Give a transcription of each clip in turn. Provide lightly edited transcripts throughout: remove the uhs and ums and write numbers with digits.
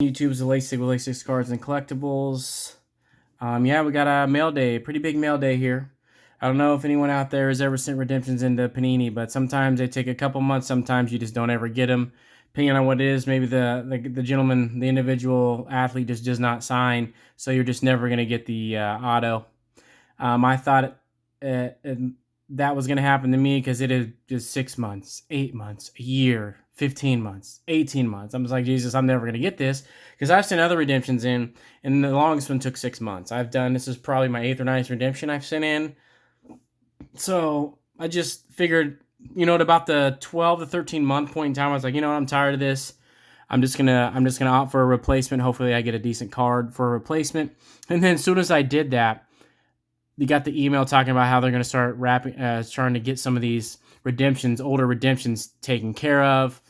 YouTube's the Lasix with Lasix Cards and Collectibles. Yeah, we got a mail day, pretty big mail day here. I don't know if anyone out there has ever sent redemptions into Panini, but sometimes they take a couple months. Sometimes you just don't ever get them, depending on what it is. Maybe the gentleman, the individual athlete, just does not sign, so you're just never gonna get the auto. I thought that was gonna happen to me because it is just 6 months, 8 months, a year, 15 months, 18 months. I'm just like, Jesus, I'm never gonna get this because I've sent other redemptions in, and the longest one took 6 months. This is probably my 8th or 9th redemption I've sent in. So I just figured, at about the 12 to 13 month point in time, I was like, I'm tired of this. I'm just gonna opt for a replacement. Hopefully, I get a decent card for a replacement. And then as soon as I did that, you got the email talking about how they're going to start trying to get some of these older redemptions taken care of.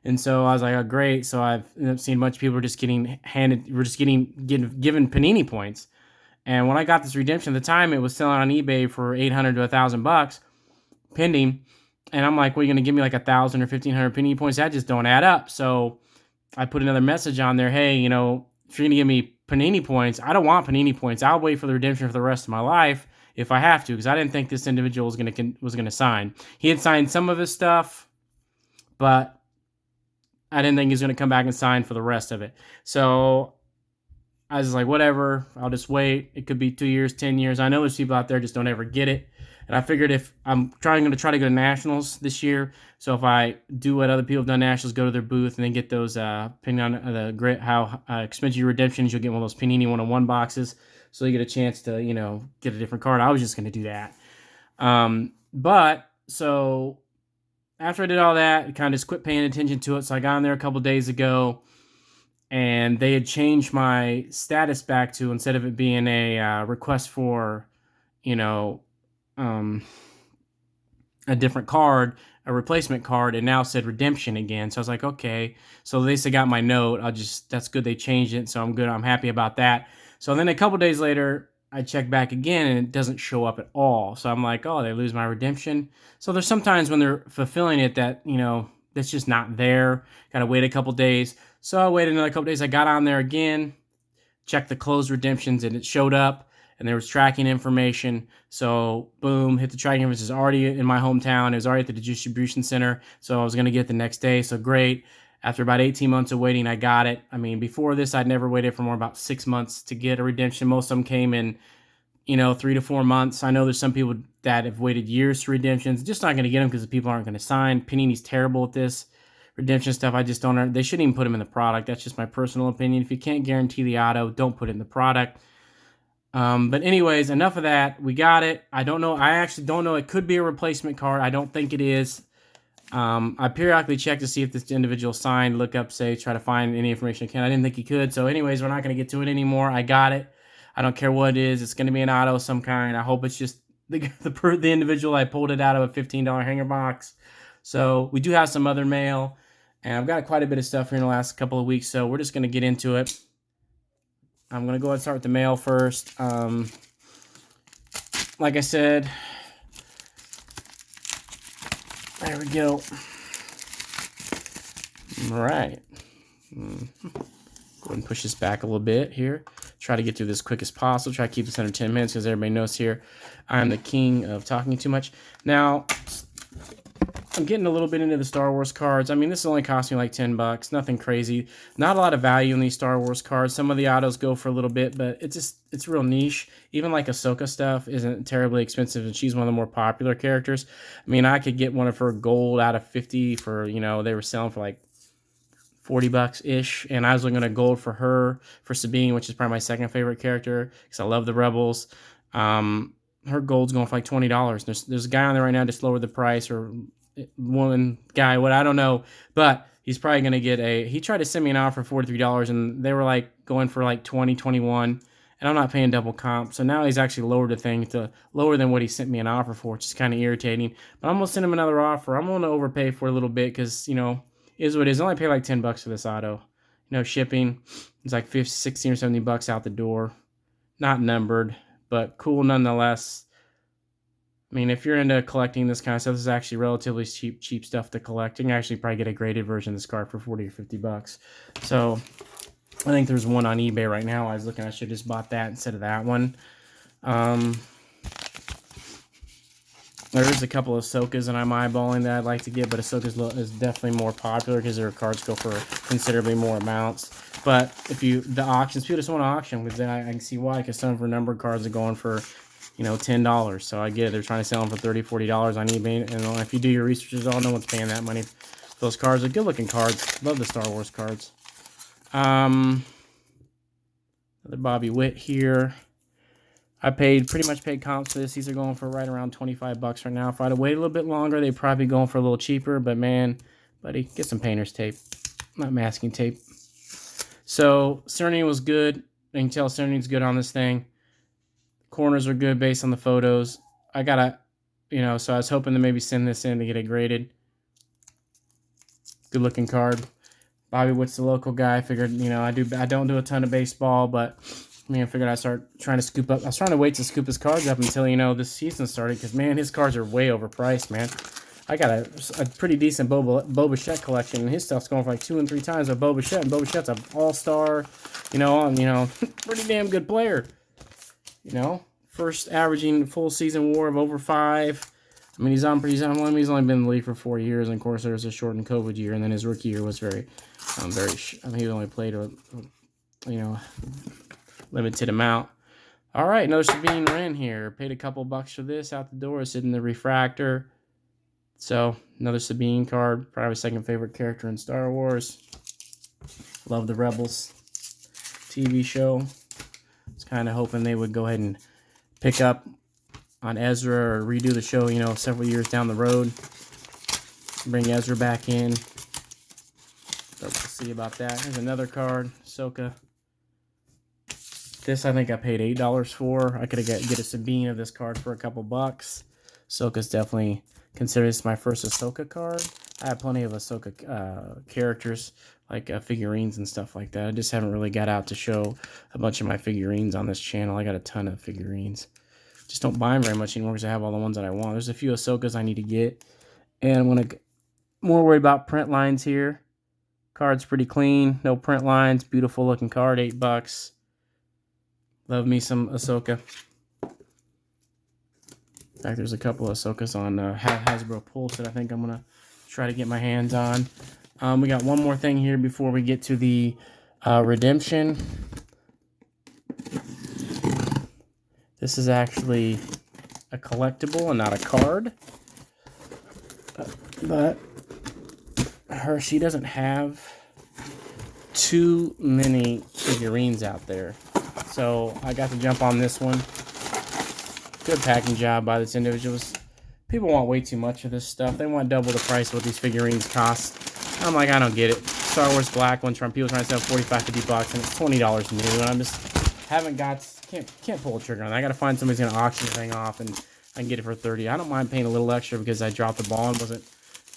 And so I was like, oh, great. So I've seen a bunch of people are just given Panini points. And when I got this redemption at the time, it was selling on eBay for $800 to $1,000 pending. And I'm like, well, you're going to give me like 1,000 or 1,500 Panini points? That just don't add up. So I put another message on there. Hey, if you're going to give me Panini points, I don't want Panini points. I'll wait for the redemption for the rest of my life if I have to, because I didn't think this individual was going to sign. He had signed some of his stuff, but I didn't think he was going to come back and sign for the rest of it. So I was like, whatever, I'll just wait. It could be 2 years, 10 years. I know there's people out there just don't ever get it. And I figured if I'm going to try to go to Nationals this year, so if I do what other people have done, Nationals, go to their booth and then get those, depending on the grid, how expensive your redemptions, you'll get one of those Panini 101 boxes, so you get a chance to, get a different card. I was just going to do that. So after I did all that, I kind of just quit paying attention to it. So I got on there a couple days ago, and they had changed my status back to, instead of it being a request for, a different card, a replacement card, and now said redemption again. So I was like, okay. So at least I got my note. That's good they changed it. So I'm good. I'm happy about that. So then a couple days later, I check back again and it doesn't show up at all. So I'm like, oh, they lose my redemption. So there's sometimes when they're fulfilling it that, that's just not there. Got to wait a couple days. So I waited another couple days. I got on there again, checked the closed redemptions, and it showed up. And there was tracking information. So boom, hit the tracking information. It's already in my hometown. It was already at the distribution center. So I was going to get it the next day. So great. After about 18 months of waiting, I got it. I mean, before this, I'd never waited for more about 6 months to get a redemption. Most of them came in, 3 to 4 months. I know there's some people that have waited years for redemptions. Just not going to get them because the people aren't going to sign. Panini's terrible at this redemption stuff. I just don't. They shouldn't even put them in the product. That's just my personal opinion. If you can't guarantee the auto, don't put it in the product. But anyways, enough of that. We got it. I don't know. I actually don't know. It could be a replacement card. I don't think it is. I periodically check to see if this individual signed, look up, say, try to find any information I can. I didn't think he could. So anyways, we're not going to get to it anymore. I got it. I don't care what it is. It's going to be an auto of some kind. I hope it's just the individual. I pulled it out of a $15 hanger box. So we do have some other mail. And I've got quite a bit of stuff here in the last couple of weeks. So we're just going to get into it. I'm going to go ahead and start with the mail first. Like I said, there we go. All right. Go ahead and push this back a little bit here. Try to get through this as quick as possible. Try to keep this under 10 minutes because everybody knows here I'm the king of talking too much. Now, I'm getting a little bit into the Star Wars cards. I mean, this only cost me like $10. Nothing crazy. Not a lot of value in these Star Wars cards. Some of the autos go for a little bit, but it's real niche. Even like Ahsoka stuff isn't terribly expensive, and she's one of the more popular characters. I mean, I could get one of her gold out of 50 for, they were selling for like $40-ish, and I was looking at gold for her, for Sabine, which is probably my second favorite character because I love the Rebels. Her gold's going for like $20. There's a guy on there right now just lowered the price, or woman, guy, what, I don't know, but he's probably going to get he tried to send me an offer for $43, and they were like going for like 20, 21, and I'm not paying double comp. So now he's actually lowered the thing to lower than what he sent me an offer for, which is kind of irritating. But I'm going to send him another offer. I'm going to overpay for a little bit because, is what it is. I only pay like $10 for this auto. Shipping, it's like 50, 16 or $70 out the door. Not numbered, but cool nonetheless. I mean, if you're into collecting this kind of stuff, this is actually relatively cheap stuff to collect. You can actually probably get a graded version of this card for $40 or $50. So I think there's one on eBay right now. I was looking, I should have just bought that instead of that one. There is a couple of Ahsokas that I'm eyeballing that I'd like to get, but Ahsoka's is definitely more popular because their cards go for considerably more amounts. But if the auctions, people just want to auction, because then I can see why, because some of her numbered cards are going for, $10. So I get it. They're trying to sell them for $30, $40 on eBay. And if you do your research at all, no one's paying that money. Those cards are good looking cards. Love the Star Wars cards. Another Bobby Witt here. I pretty much paid comps for this. These are going for right around 25 bucks right now. If I'd have waited a little bit longer, they'd probably be going for a little cheaper. But man, buddy, get some painter's tape, not masking tape. So Cerny was good. You can tell Cerny's good on this thing. Corners are good based on the photos. I gotta, so I was hoping to maybe send this in to get it graded. Good looking card. Bobby Witt's the local guy. I figured, I don't do a ton of baseball, but I figured I'd start trying to scoop up. I was trying to wait to scoop his cards up until, this season started, because, man, his cards are way overpriced, man. I got a pretty decent Boba Fett collection, and his stuff's going for like 2 and 3 times of Boba Fett, and Boba Fett's an all-star, pretty damn good player. First averaging full season WAR of over 5. I mean, he's only been in the league for 4 years, and of course there was a shortened COVID year, and then his rookie year was he only played limited amount. All right, another Sabine Wren here. Paid a couple bucks for this out the door. It's in the refractor. So another Sabine card. Probably second favorite character in Star Wars. Love the Rebels TV show. Was kind of hoping they would go ahead and pick up on Ezra or redo the show, several years down the road. Bring Ezra back in. So we'll see about that. Here's another card. Ahsoka. This I think I paid $8 for. I could get a Sabine of this card for a couple bucks. Ahsoka's definitely considered this my first Ahsoka card. I have plenty of Ahsoka characters, like figurines and stuff like that. I just haven't really got out to show a bunch of my figurines on this channel. I got a ton of figurines. Just don't buy them very much anymore because I have all the ones that I want. There's a few Ahsokas I need to get. And I'm going to more worried about print lines here. Card's pretty clean. No print lines. Beautiful looking card. $8. Love me some Ahsoka. In fact, there's a couple of Ahsokas on Hasbro Pulse that I think I'm going to try to get my hands on. We got one more thing here before we get to the redemption. This is actually a collectible and not a card. But she doesn't have too many figurines out there. So I got to jump on this one. Good packing job by this individual. People want way too much of this stuff. They want double the price of what these figurines cost. I'm like, I don't get it. Star Wars Black ones from people trying to sell 45, 50 bucks, and it's $20 new. And I'm just can't pull a trigger on that. I got to find somebody's gonna auction the thing off, and I can get it for 30. I don't mind paying a little extra because I dropped the ball and wasn't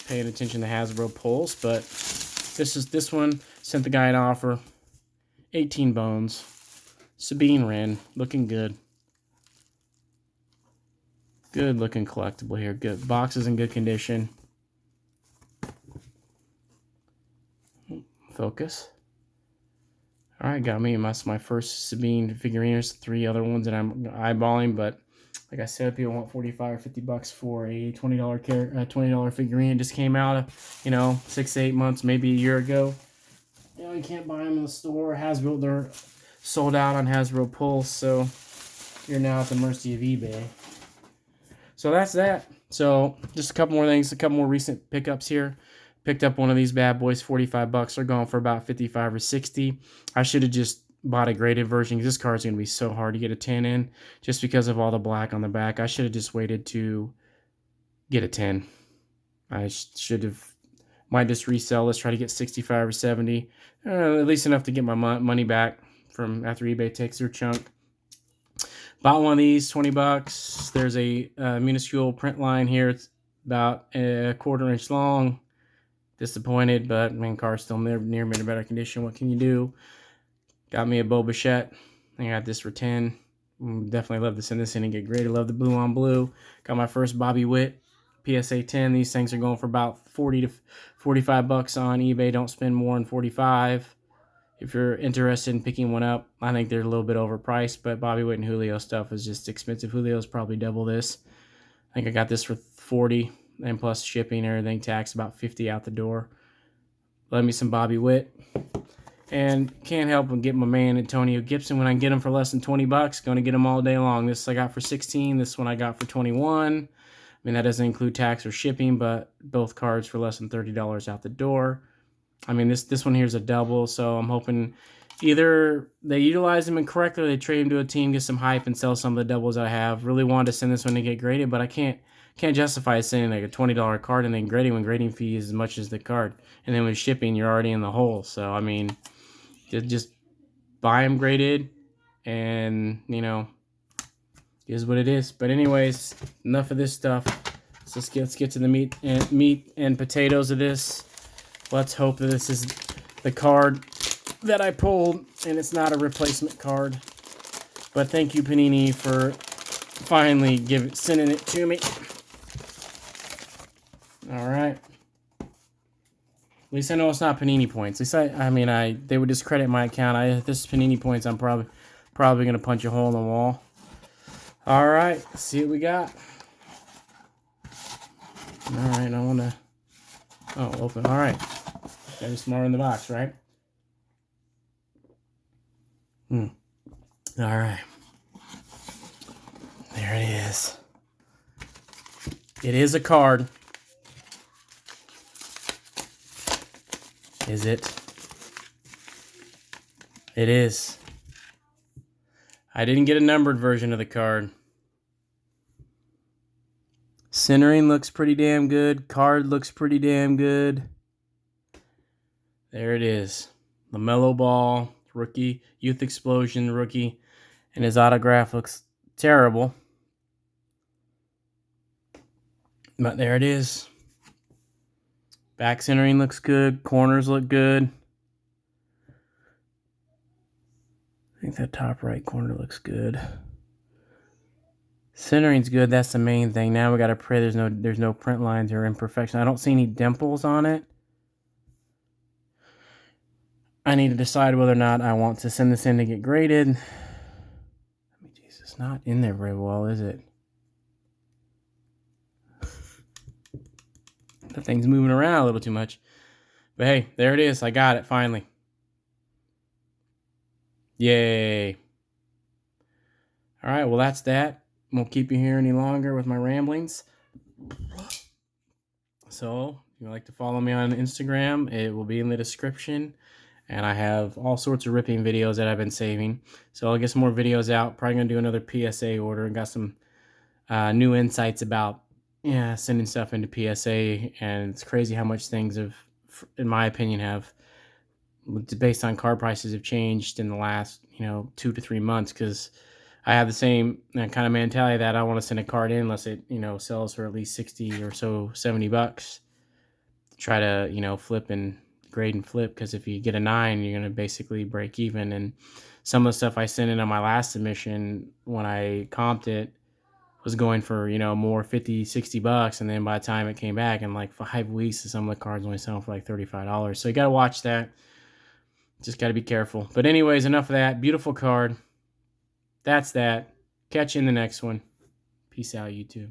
paying attention to Hasbro Pulse. But this one sent the guy an offer. 18 bones. Sabine Wren, looking good. Good looking collectible here. Good. Box is in good condition. Focus. Alright, got me. That's my first Sabine figurine. There's 3 other ones that I'm eyeballing, but like I said, people want 45 or 50 bucks for a $20 figurine. It just came out, 6 to 8 months, maybe a year ago. You can't buy them in the store. Hasbro, they're sold out on Hasbro Pulse, so you're now at the mercy of eBay. So that's that. So just a couple more things, a couple more recent pickups here. Picked up one of these bad boys, 45 bucks. They're going for about 55 or 60. I should have just bought a graded version because this card's going to be so hard to get a 10 in just because of all the black on the back. I should have just waited to get a 10. I should have, might just resell this, try to get 65 or 70. At least enough to get my money back from after eBay takes their chunk. Bought one of these, 20 bucks. There's a minuscule print line here. It's about a 1/4 inch long. Disappointed, but man, car's still near better condition. What can you do? Got me a Boba Fett. I got this for 10. Definitely love to send this in and get graded. Love the blue on blue. Got my first Bobby Witt PSA 10. These things are going for about 40 to 45 bucks on eBay. Don't spend more than 45. if you're interested in picking one up. I think they're a little bit overpriced, but Bobby Witt and Julio stuff is just expensive. Julio's probably double this. I think I got this for 40, and plus shipping and everything, tax about 50 out the door. Love me some Bobby Witt. And can't help but get my man Antonio Gibson when I get him for less than $20. Going to get him all day long. This I got for 16. This one I got for 21. I mean, that doesn't include tax or shipping, but both cards for less than $30 out the door. I mean, this one here is a double, so I'm hoping either they utilize them incorrectly or they trade him to a team, get some hype, and sell some of the doubles I have. Really wanted to send this one to get graded, but I can't justify sending like a $20 card and then grading when grading fee is as much as the card. And then with shipping, you're already in the hole. So, I mean, just buy them graded and, you know, is what it is. But anyways, enough of this stuff. So let's get to the meat and potatoes of this. Let's hope that this is the card that I pulled and it's not a replacement card. But thank you, Panini, for finally sending it to me. All right. At least I know it's not Panini points. At least they would discredit my account. If this is Panini points, I'm probably gonna punch a hole in the wall. All right, let's see what we got. All right, I wanna. Oh, open. All right. Gotta be smarter in the box, right? All right. There it is. It is a card. Is it? It is. I didn't get a numbered version of the card. Centering looks pretty damn good. Card looks pretty damn good. There it is. LaMelo Ball, rookie. Youth Explosion, rookie. And his autograph looks terrible. But there it is. Back centering looks good. Corners look good. I think that top right corner looks good. Centering's good. That's the main thing. Now we got to pray there's no print lines or imperfection. I don't see any dimples on it. I need to decide whether or not I want to send this in to get graded. I mean, geez, it's not in there very well, is it? The thing's moving around a little too much. But hey, there it is. I got it finally. Yay. All right, well, that's that. Won't keep you here any longer with my ramblings. So, if you'd like to follow me on Instagram, it will be in the description. And I have all sorts of ripping videos that I've been saving. So I'll get some more videos out. Probably going to do another PSA order. And got some new insights about sending stuff into PSA. And it's crazy how much things have, in my opinion, based on card prices, have changed in the last 2 to 3 months. Because I have the same kind of mentality that I want to send a card in unless it sells for at least 60 or so, $70. Try to flip and grade and flip, because if you get a 9, you're going to basically break even. And some of the stuff I sent in on my last submission when I comped it was going for more $50-$60, and then by the time it came back in like 5 weeks, some of the cards only selling for like $35. So you got to watch that. Just got to be careful. But anyways, enough of that. Beautiful card. That's that. Catch you in the next one. Peace out, YouTube.